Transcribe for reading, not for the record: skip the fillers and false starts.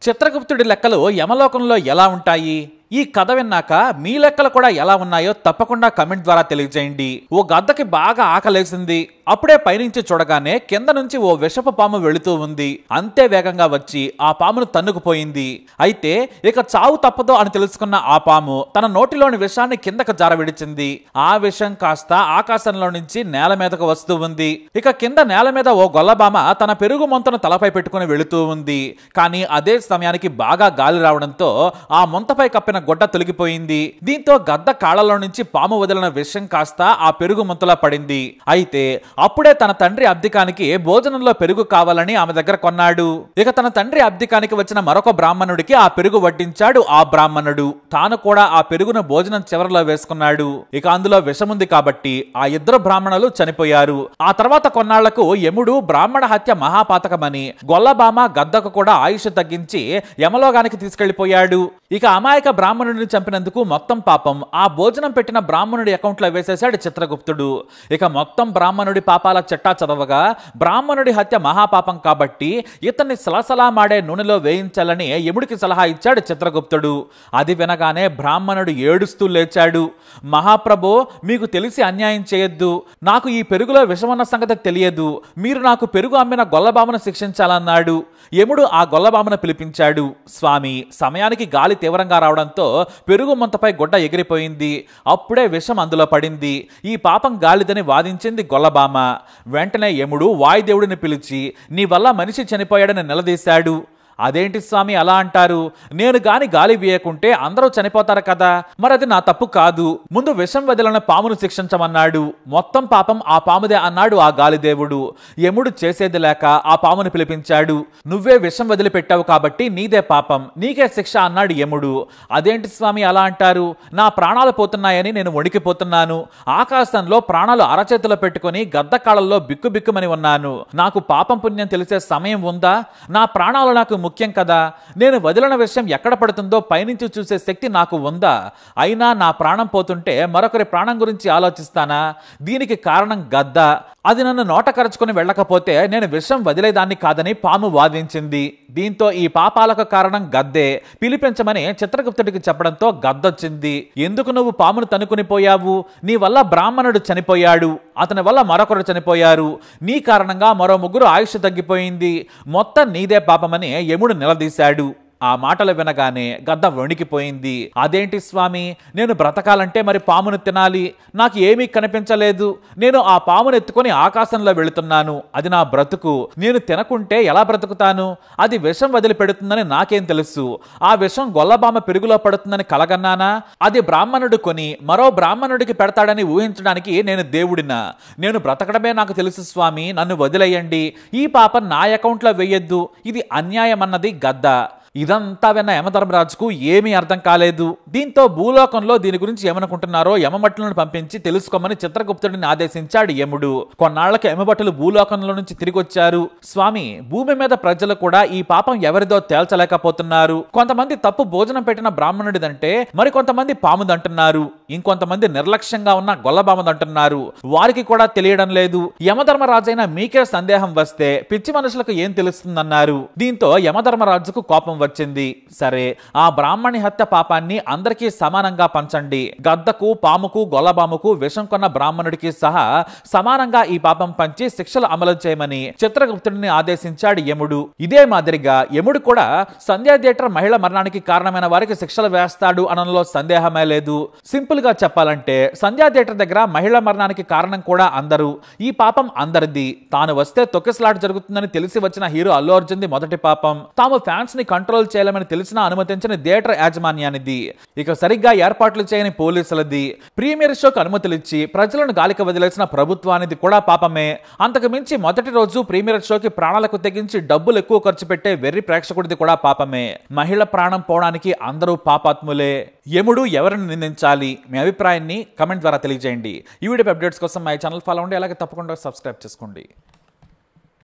చిత్రగుప్తుడి లెక్కలు యమలోకంలో ఎలా ఉంటాయి? ఈ కథ విన్నాక మీ లెక్కలు కూడా ఎలా ఉన్నాయో తప్పకుండా కమెంట్ ద్వారా తెలియజేయండి. ఓ గద్దకి బాగా ఆకలేసింది. అప్పుడే పైనుంచి చూడగానే కింద నుంచి ఓ విషపు పాము వెళుతూ ఉంది. అంతే వేగంగా వచ్చి ఆ పామును తన్నుకుపోయింది. అయితే ఇక చావు తప్పదో అని తెలుసుకున్న ఆ పాము తన నోటిలోని విషాన్ని కిందకు జారవిడిచింది. ఆ విషం కాస్త ఆకాశంలో నుంచి నేల మీదకు వస్తూ ఉంది. ఇక కింద నేల మీద ఓ గొల్లబామ తన పెరుగు మొంతను తలపై పెట్టుకుని వెళుతూ ఉంది. కానీ అదే సమయానికి బాగా గాలి రావడంతో ఆ మొంతపై కప్పిన గుడ్డ తొలగిపోయింది. దీంతో గద్ద కాళ్లలో నుంచి పాము వదిలిన విషం కాస్త ఆ పెరుగు ముంతలా పడింది. అయితే అప్పుడే తన తండ్రి అబ్దికానికి భోజనంలో పెరుగు కావాలని ఆమె దగ్గర కొన్నాడు. ఇక తన తండ్రి అబ్దికానికి వచ్చిన మరొక బ్రాహ్మణుడికి ఆ పెరుగు వడ్డించాడు ఆ బ్రాహ్మణుడు. తాను కూడా ఆ పెరుగును భోజనం చివరిలో వేసుకున్నాడు. ఇక అందులో విషముంది కాబట్టి ఆ ఇద్దరు బ్రాహ్మణులు చనిపోయారు. ఆ తర్వాత కొన్నాళ్లకు యముడు బ్రాహ్మణ హత్య మహాపాతకమని గొల్లబామ గద్దకు కూడా ఆయుష్ తగ్గించి యమలోకానికి తీసుకెళ్లిపోయాడు. ఇక అమాయక బ్రాహ్మణుడిని చంపినందుకు మొత్తం పాపం ఆ భోజనం పెట్టిన బ్రాహ్మణుడి అకౌంట్లో వేసేశాడు చిత్రగుప్తుడు. ఇక మొత్తం బ్రాహ్మణుడి పాపాల చిట్టా చదవగా బ్రాహ్మణుడి హత్య మహాపాపం కాబట్టి ఇతన్ని సలసలా మాడే నూనెలో వేయించాలని యముడికి సలహా ఇచ్చాడు చిత్రగుప్తుడు. అది వినగానే బ్రాహ్మణుడు ఏడుస్తూ లేచాడు. మహాప్రభో, మీకు తెలిసి అన్యాయం చేయొద్దు. నాకు ఈ పెరుగులో విషమన్న సంగతి తెలియదు. మీరు నాకు పెరుగు అమ్మిన గొల్లబామను శిక్షించాలన్నాడు. యముడు ఆ గొల్లబామను పిలిపించాడు. స్వామి, సమయానికి గాలి తీవ్రంగా రావడంతో పెరుగు ముంతపై గుడ్డ ఎగిరిపోయింది. అప్పుడే విషం అందులో పడింది. ఈ పాపం గాలిదని వాదించింది గొల్లబామ. వెంటనే యముడు వాయుదేవుడిని పిలిచి నీ వల్ల మనిషి చనిపోయాడని నిలదీశాడు. అదేంటి స్వామి అలా అంటారు? నేను గాని గాలి వీయకుంటే అందరూ చనిపోతారు కదా, మరి అది నా తప్పు కాదు. ముందు విషం వదిలిన పామును శిక్షించమన్నాడు. మొత్తం పాపం ఆ పాముదే అన్నాడు ఆ గాలిదేవుడు. యముడు చేసేది లేక ఆ పామును పిలిపించాడు. నువ్వే విషం వదిలిపెట్టావు కాబట్టి నీదే పాపం, నీకే శిక్ష అన్నాడు యముడు. అదేంటి స్వామి అలా అంటారు? నా ప్రాణాలు పోతున్నాయని నేను వణికిపోతున్నాను. ఆకాశంలో ప్రాణాలు అరచేతిలో పెట్టుకుని గద్ద కాళ్ళల్లో బిక్కుబిక్కుమని ఉన్నాను. నాకు పాపం పుణ్యం తెలిసే సమయం ఉందా? నా ప్రాణాలు నాకు ముఖ్యం కదా. నేను వదిలిన విషయం ఎక్కడ పడుతుందో పైనుంచి చూసే శక్తి నాకు ఉందా? అయినా నా ప్రాణం పోతుంటే మరొకరి ప్రాణం గురించి ఆలోచిస్తానా? దీనికి కారణం గద్ద. అది నన్ను నోట కరుచుకుని వెళ్ళకపోతే నేను విషం వదిలేదాన్ని కాదని పాము వాదించింది. దీంతో ఈ పాపాలకు కారణం గద్దే. పిలిపించమని చిత్రగుప్తుడికి చెప్పడంతో గద్దొచ్చింది. ఎందుకు నువ్వు పామును తనుకుని పోయావు? నీ వల్ల బ్రాహ్మణుడు చనిపోయాడు, అతని వల్ల మరొకరు చనిపోయారు, నీ కారణంగా మరో ముగ్గురు ఆయుష్ తగ్గిపోయింది. మొత్తం నీదే పాపమని యముడు నిలదీశాడు. ఆ మాటలు వినగానే గద్ద వణికిపోయింది. అదేంటి స్వామి, నేను బ్రతకాలంటే మరి పామును తినాలి. నాకు ఏమీ కనిపించలేదు. నేను ఆ పామును ఎత్తుకొని ఆకాశంలో వెళుతున్నాను. అది నా బ్రతుకు. నేను తినకుంటే ఎలా బ్రతుకుతాను? అది విషం వదిలిపెడుతుందని నాకేం తెలుసు? ఆ విషం గొల్లబామ పెరుగులో పడుతుందని కలగన్నానా? అది బ్రాహ్మణుడు కొని మరో బ్రాహ్మణుడికి పెడతాడని ఊహించడానికి నేను దేవుడినా? నేను బ్రతకడమే నాకు తెలుసు స్వామి, నన్ను వదిలేయండి. ఈ పాపం నా అకౌంట్లో వెయ్యొద్దు. ఇది అన్యాయం అన్నది గద్ద. ఇదంతా విన్న యమధర్మరాజుకు ఏమీ అర్థం కాలేదు. దీంతో భూలోకంలో దీని గురించి ఏమనుకుంటున్నారో యమభటులను పంపించి తెలుసుకోమని చిత్రగుప్తుడిని ఆదేశించాడు యముడు. కొన్నాళ్లకు యమభటులు భూలోకంలో నుంచి తిరిగి వచ్చారు. స్వామి, భూమి మీద ప్రజలు కూడా ఈ పాపం ఎవరిదో తేల్చలేకపోతున్నారు. కొంతమంది తప్పు భోజనం పెట్టిన బ్రాహ్మణుడిదంటే మరి కొంతమంది పాముదంటున్నారు. ఇంకొంతమంది నిర్లక్ష్యంగా ఉన్న గొల్లబామదంటున్నారు. వారికి కూడా తెలియడం లేదు. యమధర్మరాజైన మీకే సందేహం వస్తే పిచ్చి మనుషులకు ఏం తెలుస్తుందన్నారు. దీంతో యమధర్మరాజుకు కోపం వచ్చింది. సరే, ఆ బ్రాహ్మణి హత్య పాపాన్ని అందరికీ సమానంగా పంచండి. గద్దకు, పాముకు, గొల్లబాముకు, విషం కొన్న బ్రాహ్మణుడికి సహా సమానంగా ఈ పాపం పంచి శిక్షలు అమలు చేయమని చిత్రగుప్తుడిని ఆదేశించాడు యముడు. ఇదే మాదిరిగా యముడు కూడా సంధ్యా థియేటర్ మహిళ మరణానికి కారణమైన వారికి శిక్షలు వేస్తాడు అనడంలో సందేహమే లేదు. సింపుల్ గా చెప్పాలంటే సంధ్యా థియేటర్ దగ్గర మహిళ మరణానికి కారణం కూడా అందరూ. ఈ పాపం అందరిది. తాను వస్తే తొక్కిసలాట జరుగుతుందని తెలిసి వచ్చిన హీరో అల్లు అర్జున్ది మొదటి పాపం. తాము ఫ్యాన్స్ ని కంట్రోల్ చేయలేమని తెలిసినా అనుమతించిన థియేటర్ యాజమాన్యానిది. ఇక సరిగ్గా ఏర్పాట్లు చేయని పోలీసులది. ప్రీమియర్ షోకు అనుమతులిచ్చి ప్రజలను గాలికి వదిలేసిన ప్రభుత్వానిది కూడా పాపమే. అంతకు మించి మొదటి రోజు ప్రీమియర్ షోకి ప్రాణాలకు తెగించి డబ్బులు ఎక్కువ ఖర్చు పెట్టే వెర్రి ప్రేక్షకుడిది కూడా పాపమే. మహిళ ప్రాణం పోవడానికి అందరూ పాపాత్ములే. యముడు ఎవరిని నిందించాలి? మీ అభిప్రాయాన్ని కమెంట్ ద్వారా తెలియజేయండి. ఈ వీడియో అప్డేట్స్ కోసం మా ఛానల్ ఫాలో అవ్వండి. అలాగే తప్పకుండా సబ్స్క్రైబ్ చేసుకోండి.